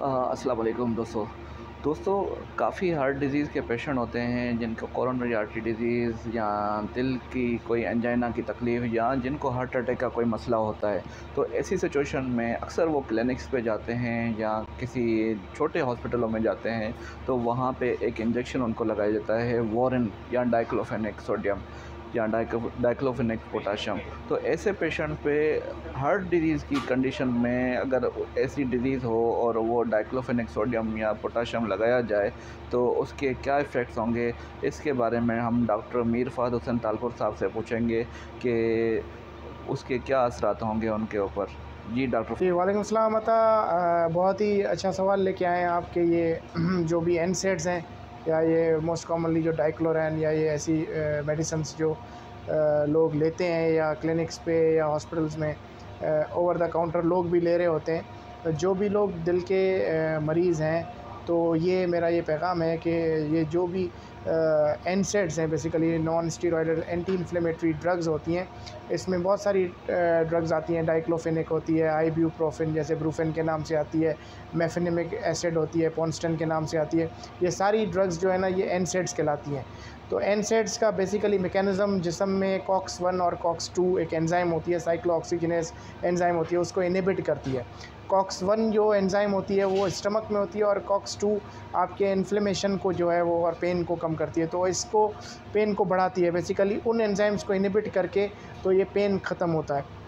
अस्सलाम वालेकुम दोस्तों काफ़ी हार्ट डिज़ीज़ के पेशेंट होते हैं जिनको कोरोनरी आर्टरी डिज़ीज़ या दिल की कोई एंजाइना की तकलीफ़ या जिनको हार्ट अटैक का कोई मसला होता है। तो ऐसी सिचुएशन में अक्सर वो क्लिनिक्स पे जाते हैं या किसी छोटे हॉस्पिटलों में जाते हैं, तो वहाँ पे एक इंजेक्शन उनको लगाया जाता है वॉरेन या डाइक्लोफेनेक सोडियम या डाइक्लोफेनेक पोटाशियम। तो ऐसे पेशेंट पे हार्ट डिज़ीज़ की कंडीशन में अगर ऐसी डिज़ीज़ हो और वो डाइक्लोफेनेक सोडियम या पोटाशियम लगाया जाए तो उसके क्या इफ़ेक्ट्स होंगे, इसके बारे में हम डॉक्टर मीर फ़हद हुसैन तालपुर साहब से पूछेंगे कि उसके क्या असरात होंगे उनके ऊपर। जी डॉक्टर। जी, वालेकुम सलाम अता। बहुत ही अच्छा सवाल लेके आए हैं आपके ये जो भी एनसेड्स हैं या ये मोस्ट कॉमनली जो डाइक्लोरैन या ये ऐसी मेडिसिन्स जो लोग लेते हैं या क्लिनिक्स पे या हॉस्पिटल्स में ओवर द काउंटर लोग भी ले रहे होते हैं। तो जो भी लोग दिल के मरीज़ हैं, तो ये मेरा ये पैगाम है कि ये जो भी एनसेड्स हैं, basically non steroidal anti inflammatory drugs होती हैं। इसमें बहुत सारी ड्रग्स आती हैं। डाइक्लोफेनेक होती है, आइब्यूप्रोफेन जैसे ब्रूफेन के नाम से आती है, मेफेनेमिक एसिड होती है, पॉन्स्टन के नाम से आती है। ये सारी ड्रग्स जो है ना, ये एनसेड्स कहलाती हैं। तो एनसेड्स का बेसिकली मैकेनिज़्म, जिस्म में कॉक्स 1 और कॉक्स 2 एक एंजाइम होती है, साइक्लोऑक्सीजिनेज एंजाइम होती है, उसको इनहिबिट करती है। कॉक्स 1 जो एंजाइम होती है वो स्टमक में होती है और कॉक्स 2 आपके इन्फ्लेमेशन को जो है वो और पेन को कम करती है। तो इसको पेन को बढ़ाती है बेसिकली उन एंजाइम्स को इनहिबिट करके, तो ये पेन ख़त्म होता है।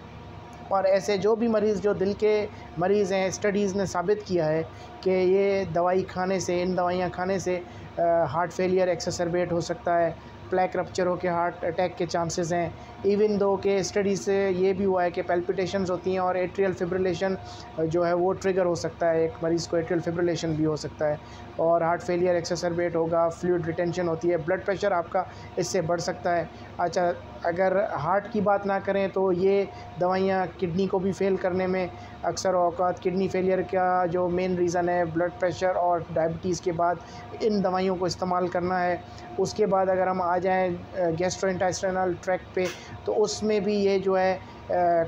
और ऐसे जो भी मरीज़ जो दिल के मरीज़ हैं, स्टडीज़ ने साबित किया है कि ये दवाई खाने से, इन दवाइयाँ खाने से हार्ट फेलियर एक्सेसरबेट हो सकता है, प्लेक रप्चर हो के हार्ट अटैक के चांसेस हैं। इवन दो के स्टडी से ये भी हुआ है कि पैल्पिटेशंस होती हैं और एट्रियल फिब्रिलेशन जो है वो ट्रिगर हो सकता है, एक मरीज़ को एट्रियल फिब्रिलेशन भी हो सकता है और हार्ट फेलियर एक्सेसरबेट होगा, फ्लूइड रिटेंशन होती है, ब्लड प्रेशर आपका इससे बढ़ सकता है। अच्छा, अगर हार्ट की बात ना करें तो ये दवाइयाँ किडनी को भी फेल करने में अक्सर औक़ात, किडनी फेलियर का जो मेन रीज़न है ब्लड प्रेशर और डायबिटीज़ के बाद इन दवाइयों को इस्तेमाल करना है। उसके बाद अगर हम आ जाएँ गैस्ट्रोइंटेस्टाइनल ट्रैक्ट पे, तो उसमें भी ये जो है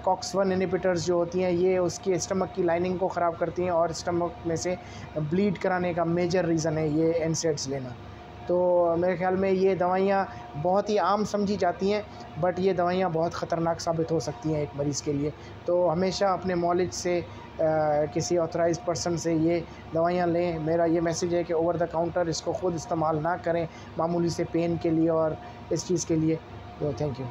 कॉक्स 1 इनहिबिटर्स जो होती हैं, ये उसकी स्टमक की लाइनिंग को ख़राब करती हैं और स्टमक में से ब्लीड कराने का मेजर रीज़न है ये एनसेड्स लेना। तो मेरे ख़्याल में ये दवाइयाँ बहुत ही आम समझी जाती हैं, बट ये दवाइयाँ बहुत ख़तरनाक साबित हो सकती हैं एक मरीज़ के लिए। तो हमेशा अपने मौलिज से किसी ऑथराइज़्ड पर्सन से ये दवाइयाँ लें। मेरा ये मैसेज है कि ओवर द काउंटर इसको ख़ुद इस्तेमाल ना करें मामूली से पेन के लिए और इस चीज़ के लिए। तो थैंक यू।